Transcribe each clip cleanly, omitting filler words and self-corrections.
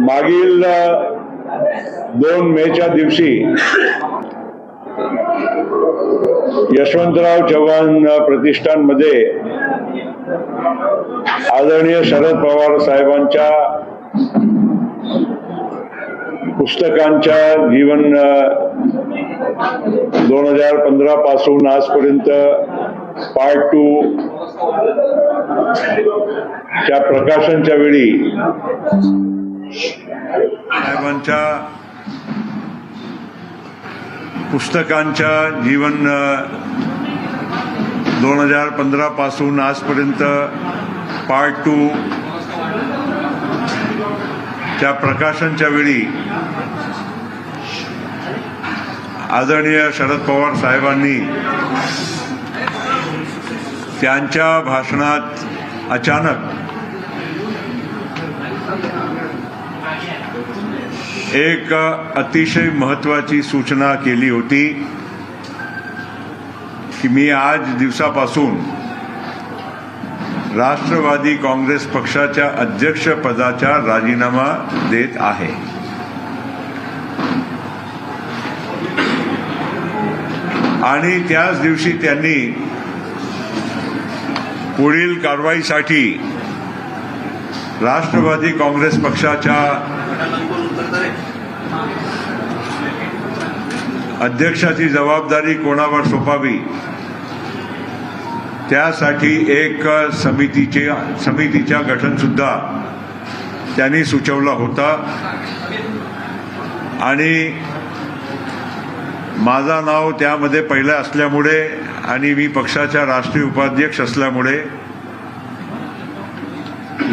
मागील 2 मेच्या दिवशी यशवंतराव चव्हाण प्रतिष्ठानमध्ये आदरणीय शरद पवार साहेबांच्या पुस्तकांच्या जीवन 2015 पासून आजपर्यंत पार्ट 2 च्या प्रकाशनच्या वेळी साहेबांच्या पुस्तकांच्या जीवन 2015 पासून आजपर्यंत पार्ट 2 च्या प्रकाशनच्या वेळी आदरणीय शरद पवार साहेबांनी त्यांच्या भाषणात अचानक एक अतिशय महत्त्वाची सूचना केली होती की मी आज दिवसापासून राष्ट्रवादी काँग्रेस पक्षाच्या अध्यक्षपदाचा राजीनामा देत आहे. आणि त्याच दिवशी त्यांनी पुढील कारवाईसाठी राष्ट्रवादी काँग्रेस पक्षाच्या अध्यक्षाची जबाबदारी कोणावर सोपावी त्यासाठी एक समितीच्या गठन सुद्धा त्यांनी सुचवला होता. आणि माझा नाव त्यामध्ये पहिलं असल्यामुळे आणि मी पक्षाचा राष्ट्रीय उपाध्यक्ष असल्यामुळे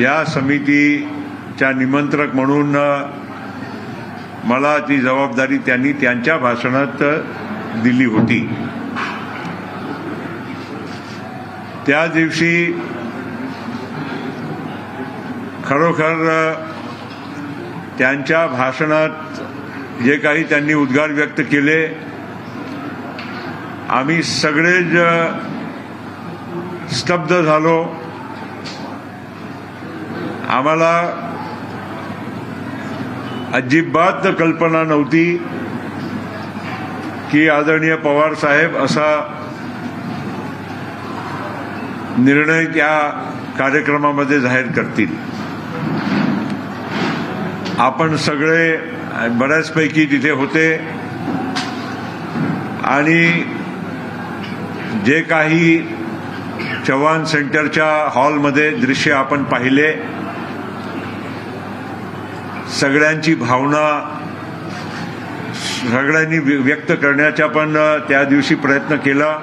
या समितीच्या निमंत्रक म्हणून मला ती जबाबदारी त्यांनी त्यांच्या भाषणात दिली होती. त्या दिवशी खरोखर त्यांच्या भाषणात जे काही त्यांनी उद्गार व्यक्त केले आम्ही सगळेच स्तब्ध झालो. आम्हाला अजिबात कल्पना नव्हती की आदरणीय पवार साहेब असा निर्णय त्या कार्यक्रमामध्ये जाहीर करतील. आपण सगळे बऱ्याचपैकी तिथे होते आणि जे काही चव्हाण सेंटरच्या हॉलमध्ये दृश्य आपण पाहिले सगळ्यांची भावना सगळ्यांनी व्यक्त करण्याचा पण त्या दिवशी प्रयत्न केला.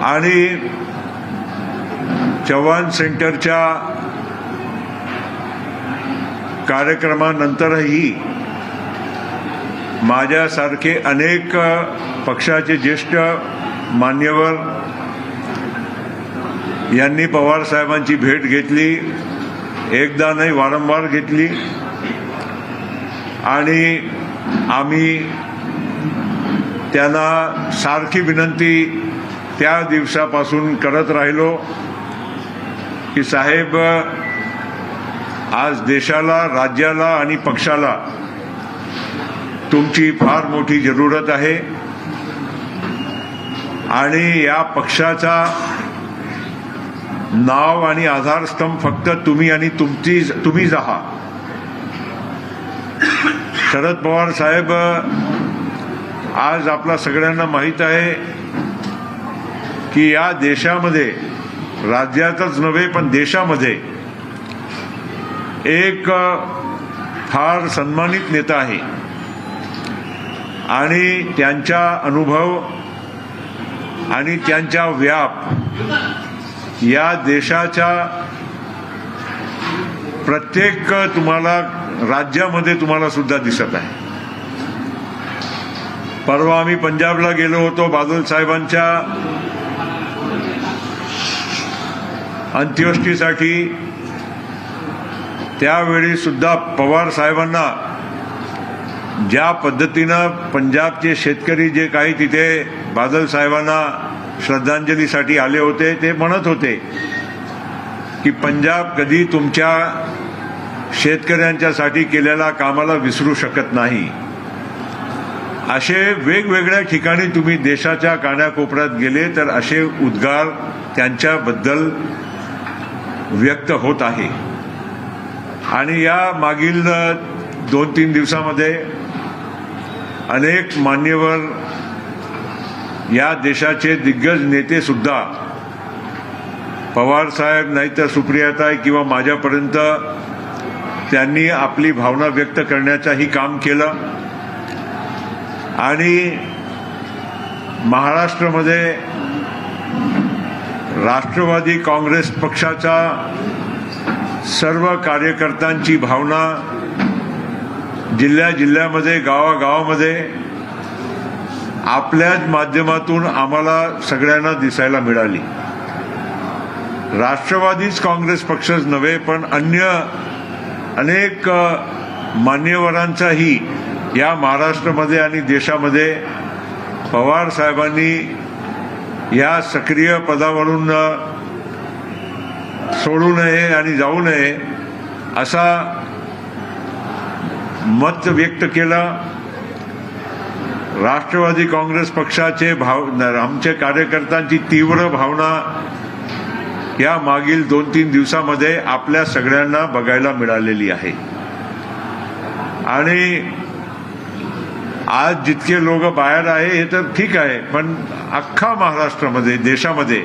आणि चव्हाण सेंटरच्या कार्यक्रमानंतरही माझ्यासारखे अनेक पक्षाचे ज्येष्ठ मान्यवर यांनी पवार साहेबांची भेट घेतली. एकदा नाही वारंवार घेतली. आणि आम्ही त्यांना सारखी विनंती त्या दिवसापासून करत राहिलो की साहेब आज देशाला राज्याला आणि पक्षाला तुमची फार मोठी जरूरत आहे आणि या पक्षाचा नाव आणि आधारस्तंभ फक्त तुम्ही आणि तुम्हीच आहात. शरद पवार साहेब आज आपल्या सगळ्यांना माहीत आहे की या देशामध्ये राज्यातच नव्हे पण देशामध्ये एक फार सन्मानित नेता आहे आणि त्यांचा अनुभव आणि त्यांचा व्याप या देशाच्या प्रत्येक तुम्हाला राज्यामध्ये तुम्हाला सुद्धा दिसत आहे. परवा आम्ही पंजाबला गेलो होतो बादल साहेबांच्या अंत्येष्टीसाठी. त्यावेळी सुद्धा पवार साहेबांना ज्या पद्धतीनं पंजाबचे शेतकरी जे काही तिथे बादल साहेबांना श्रद्धांजलीसाठी आले होते ते म्हणत होते की पंजाब कधी तुमच्या शेतकऱ्यांच्यासाठी केलेल्या कामाला विसरू शकत नाही. असे वेगवेगळ्या ठिकाणी तुम्ही देशाच्या कानाकोपऱ्यात गेले तर असे उद्गार त्यांच्याबद्दल व्यक्त होत आहे. आणि या मागील 2-3 दिवसामध्ये अनेक मान्यवर या देशाचे दिग्गज नेते सुद्धा पवार साहेब नाहीतर सुप्रियाताई किंवा माझ्यापर्यंत त्यांनी आपली भावना व्यक्त करण्याचंही काम केलं. आणि महाराष्ट्रामध्ये राष्ट्रवादी काँग्रेस पक्षाच्या सर्व कार्यकर्त्यांची भावना जिल्ह्यामध्ये गावागावामध्ये आपल्याच माध्यमातून आम्हाला सगळ्यांना दिसायला मिळाली. राष्ट्रवादीच काँग्रेस पक्षच नव्हे पण अन्य अनेक मान्यवरांचाही या महाराष्ट्रामध्ये आणि देशामध्ये पवार साहेबांनी या सक्रिय पदावरून सोडू नये आणि जाऊ नये असा मत व्यक्त केलं. राष्ट्रवादी काँग्रेस पक्षाचे आमच्या कार्यकर्त्यांची तीव्र भावना या मागील 2-3 दिवसामध्ये आपल्या सगळ्यांना बघायला मिळालेली आहे. आणि आज जितके लोक बाहेर आहे हे तर ठीक आहे, पण अख्खा महाराष्ट्रामध्ये देशामध्ये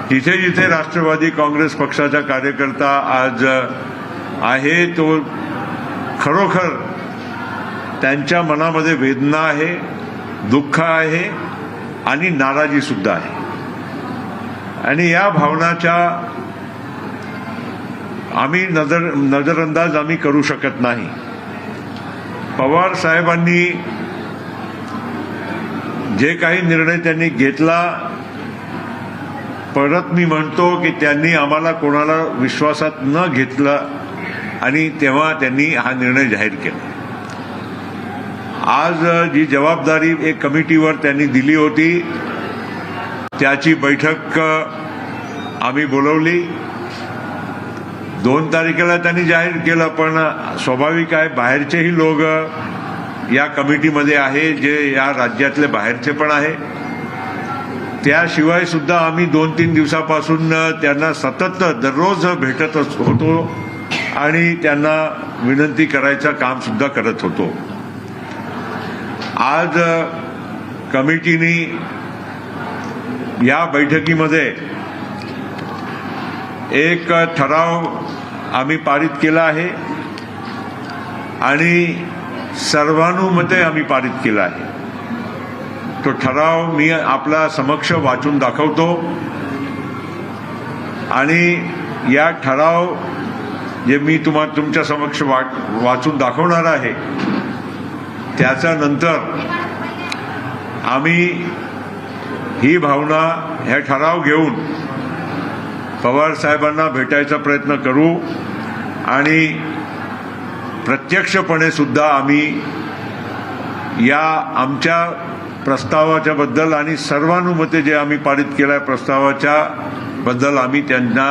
जिथे जिथे राष्ट्रवादी काँग्रेस पक्षाचा कार्यकर्ता आज आहे तो खरोखर त्यांच्या मनामध्ये वेदना आहे, दुःख आहे आणि नाराजी सुद्धा आहे. आणि या भावनाच्या आम्ही नजरअंदाज आम्ही करू शकत नाही. पवार साहेबांनी जे काही निर्णय त्यांनी घेतला, परत मी म्हणतो की त्यांनी आम्हाला कोणाला विश्वासात न घेतलं आणि तेव्हा त्यांनी हा निर्णय जाहीर केला. आज जी जबाबदारी एक कमिटीवर त्यांनी दिली होती त्याची बैठक आम्ही बोलवली. 2 तारखेला त्यांनी जाहीर केलं, पण स्वाभाविक आहे बाहेरचेही लोक या कमिटीमध्ये आहे, जे या राज्यातले बाहेरचे पण आहे. त्याशिवाय सुद्धा आम्ही 2-3 दिवसापासून त्यांना सतत दररोज भेटत होतो आणि त्यांना विनंती करायचं काम सुद्धा करत होतो. आज कमिटीने या बैठकीमध्ये एक ठराव आम्ही पारित केला आहे आणि सर्वानुमते आम्ही पारित केला आहे. तो ठराव मी आपल्या समक्ष वाचून दाखवतो आणि या ठराव जे मी तुमच्या समक्ष वाचून दाखवणार आहे त्याच्या नंतर आम्ही ही भावना हे ठराव घेऊन पवार साहेबांना भेटायचा प्रयत्न करू आणि प्रत्यक्षपणे सुद्धा आम्ही या आमच्या प्रस्तावाच्या बद्दल आणि सर्वानुमते जे आम्ही पारित केल्या प्रस्तावाच्या बद्दल आम्ही त्यांना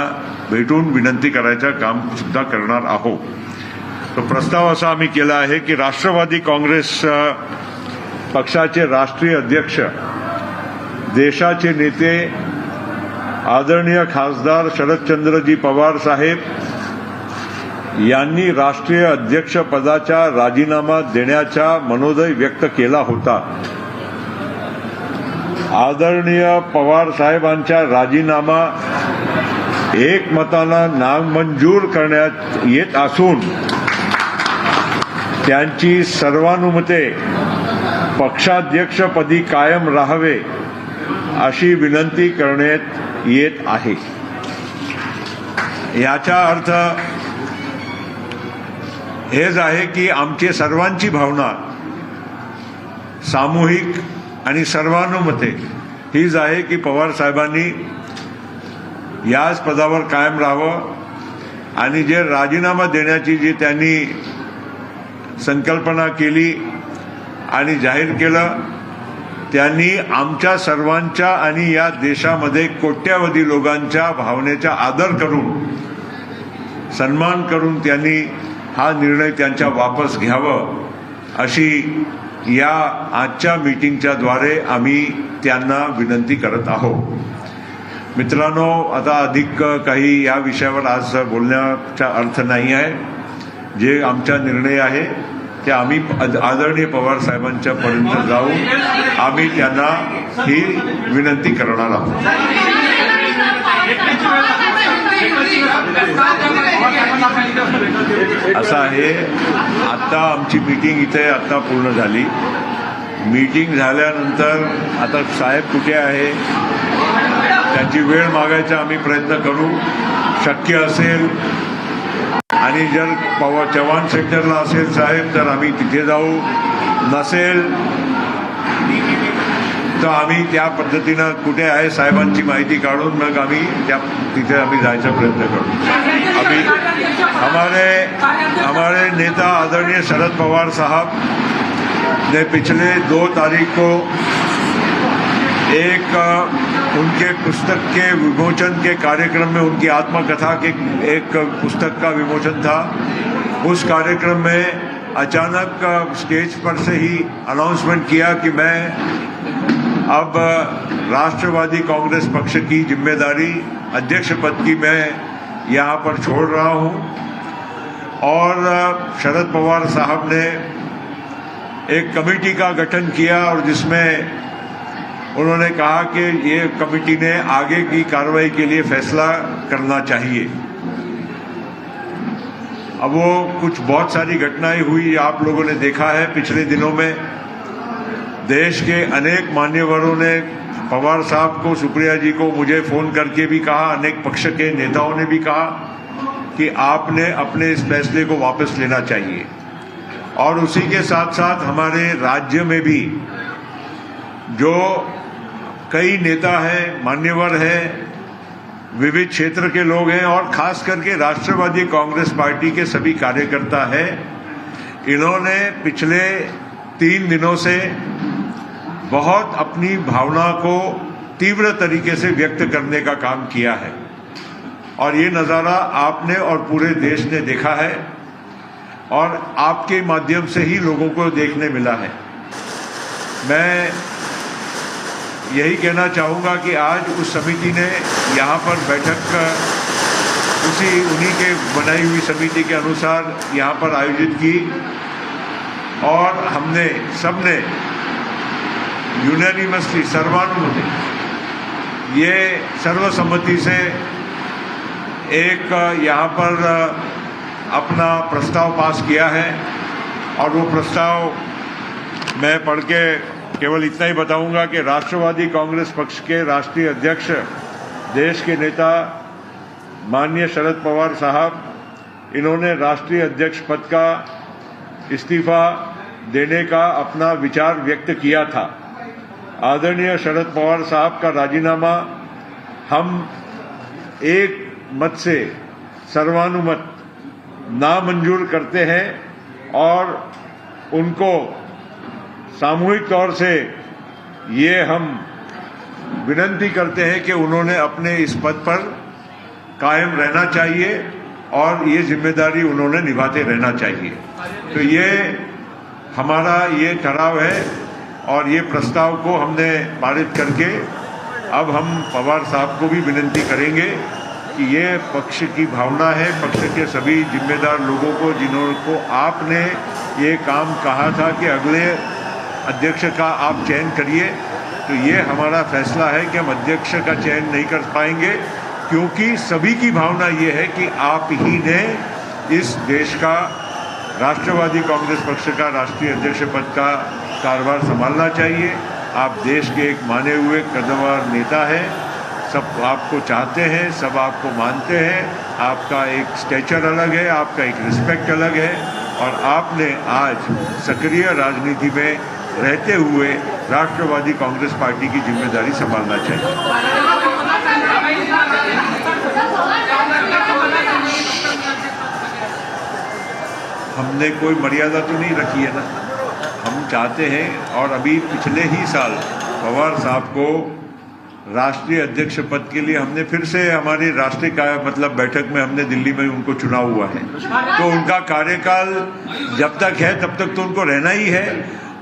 भेटून विनंती करायचं काम सुद्धा करणार आहोत. तो प्रस्ताव असा आम्ही केला आहे की राष्ट्रवादी काँग्रेस पक्षाचे राष्ट्रीय अध्यक्ष देशाचे नेते आदरणीय खासदार शरदचंद्रजी पवार साहेब यांनी राष्ट्रीय अध्यक्ष पदाचा राजीनामा देण्याचा मनोदय व्यक्त केला होता. आदरणीय पवार साहेबांचा राजीनामा एकमतानं नामंजूर करण्यात येत असून त्यांची सर्वानुमते पक्षाध्यक्षपदी कायम राहावे अशी विनंती करण्यात येत आहे. याचा अर्थ हेच आहे की आमची सर्वांची भावना सामूहिक आणि सर्वानुमते हीच आहे की पवार साहेबांनी याच पदावर कायम राहावं आणि जे राजीनामा देण्याची जी त्यांनी संकल्पना केली आणि जाहीर केलं त्यांनी आमच्या सर्वांच्या आणि या देशामध्ये कोट्यावधी लोकांच्या भावनेचा आदर करून, सन्मान करून त्यांनी हा निर्णय त्यांच्या वापस घ्यावं, अशी या आजच्या मीटिंगच्या द्वारे आम्ही त्यांना विनंती करत आहोत. मित्रांनो, आता अधिक काही या विषयावर आज बोलण्याचा अर्थ नाही आहे. जे आमचा निर्णय आहे ते आम्ही आदरणीय पवार साहेबांच्या पर्यंत जाऊन आम्ही त्यांना ही विनंती करणार आहोत. असं आहे, आता आमची मीटिंग इथे आता पूर्ण झाली. मीटिंग झाल्यानंतर आता साहेब कुठे आहे त्यांची वेळ मागायचा आम्ही प्रयत्न करू, शक्य असेल. आणि जर चव्हाण सेंटरला असेल साहेब तर आम्ही तिथे जाऊ, नसेल तर आम्ही त्या पद्धतीनं कुठे आहे साहेबांची माहिती काढून मग आम्ही तिथे आम्ही जायचा प्रयत्न करू. अभी हमारे नेता आदरणीय शरद पवार साहब ने पिछले 2 तारीख को एक उनके पुस्तक के विमोचन के कार्यक्रम में, उनकी आत्मकथा के एक पुस्तक का विमोचन था. उस कार्यक्रम में अचानक स्टेज पर से ही अनाउंसमेंट किया कि मैं अब राष्ट्रवादी कांग्रेस पक्ष की जिम्मेदारी अध्यक्ष पद की मैं यहाँ पर छोड़ रहा हूँ. और शरद पवार साहब ने एक कमेटी का गठन किया और जिसमें उन्होंने कहा कि ये कमेटी ने आगे की कार्रवाई के लिए फैसला करना चाहिए. अब वो कुछ बहुत सारी घटनाएं हुई, आप लोगों ने देखा है पिछले दिनों में. देश के अनेक मान्यवरों ने पवार साहब को, सुप्रिया जी को मुझे फोन करके भी कहा, अनेक पक्ष के नेताओं ने भी कहा कि आपने अपने इस फैसले को वापस लेना चाहिए. और उसी के साथ साथ हमारे राज्य में भी जो कई नेता हैं, मान्यवर हैं, विविध क्षेत्र के लोग हैं और खास करके राष्ट्रवादी कांग्रेस पार्टी के सभी कार्यकर्ता हैं, इन्होंने पिछले 3 दिनों से बहुत अपनी भावना को तीव्र तरीके से व्यक्त करने का काम किया है. और ये नज़ारा आपने और पूरे देश ने देखा है और आपके माध्यम से ही लोगों को देखने मिला है. मैं यही कहना चाहूँगा कि आज उस समिति ने यहाँ पर बैठक उन्हीं के बनाई हुई समिति के अनुसार यहाँ पर आयोजित की और हमने सबने यूनानिमसली, सर्वानुमति, ये सर्वसम्मति से एक यहाँ पर अपना प्रस्ताव पास किया है. और वो प्रस्ताव मैं पढ़ के केवल इतना ही बताऊंगा कि राष्ट्रवादी कांग्रेस पक्ष के राष्ट्रीय अध्यक्ष, देश के नेता माननीय शरद पवार साहब, इन्होंने राष्ट्रीय अध्यक्ष पद का इस्तीफा देने का अपना विचार व्यक्त किया था. आदरणीय शरद पवार साहब का राजीनामा हम एक मत से, सर्वानुमत नामंजूर करते हैं और उनको सामूहिक तौर से ये हम विनंती करते हैं कि उन्होंने अपने इस पद पर कायम रहना चाहिए और ये जिम्मेदारी उन्होंने निभाते रहना चाहिए. तो ये हमारा ये ठहराव है और ये प्रस्ताव को हमने पारित करके अब हम पवार साहब को भी विनंती करेंगे कि ये पक्ष की भावना है, पक्ष के सभी जिम्मेदार लोगों को जिनको आपने ये काम कहा था कि अगले अध्यक्ष का आप चयन करिए, तो ये हमारा फैसला है कि हम अध्यक्ष का चयन नहीं कर पाएंगे क्योंकि सभी की भावना ये है कि आप ही ने इस देश का राष्ट्रवादी कांग्रेस पक्ष का राष्ट्रीय अध्यक्ष पद का कारभार संभालना चाहिए. आप देश के एक माने हुए कद्दावर नेता हैं, सब आपको चाहते हैं, सब आपको मानते हैं, आपका एक स्टेचर अलग है, आपका एक रिस्पेक्ट अलग है और आपने आज सक्रिय राजनीति में रहते हुए राष्ट्रवादी कांग्रेस पार्टी की जिम्मेदारी संभालना चाहिए. हमने कोई मर्यादा तो नहीं रखी है ना. हम चाहते हैं और अभी पिछले ही साल पवार साहब को राष्ट्रीय अध्यक्ष पद के लिए हमने फिर से हमारी राष्ट्रीय बैठक में हमने दिल्ली में उनको चुना हुआ है। तो उनका कार्यकाल जब तक है तब तक तो उनको रहना ही है,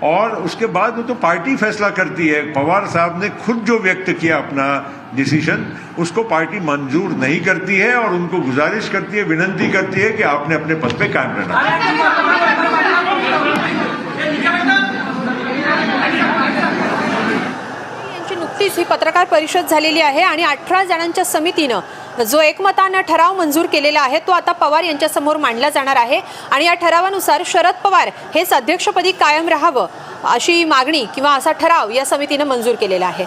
और उसके बाद वो तो पार्टी फैसला करती है। पवार साहब ने खुद जो व्यक्त किया अपना डिसीजन, उसको पार्टी मंजूर नहीं करती है और उनको गुजारिश करती है, विनंती करती है कि आपने अपने पद पे कायम रहना। नुकतीच ही पत्रकार परिषद झालेली आहे आणि 18 जणांच्या समितीनं जो एकमतानं ठराव मंजूर केलेला आहे तो आता पवार यांच्या समोर मांडला जाणार आहे आणि या ठरावानुसार शरद पवार हेच अध्यक्षपदी कायम राहावं अशी मागणी किंवा असा ठराव या समितीनं मंजूर केलेला आहे।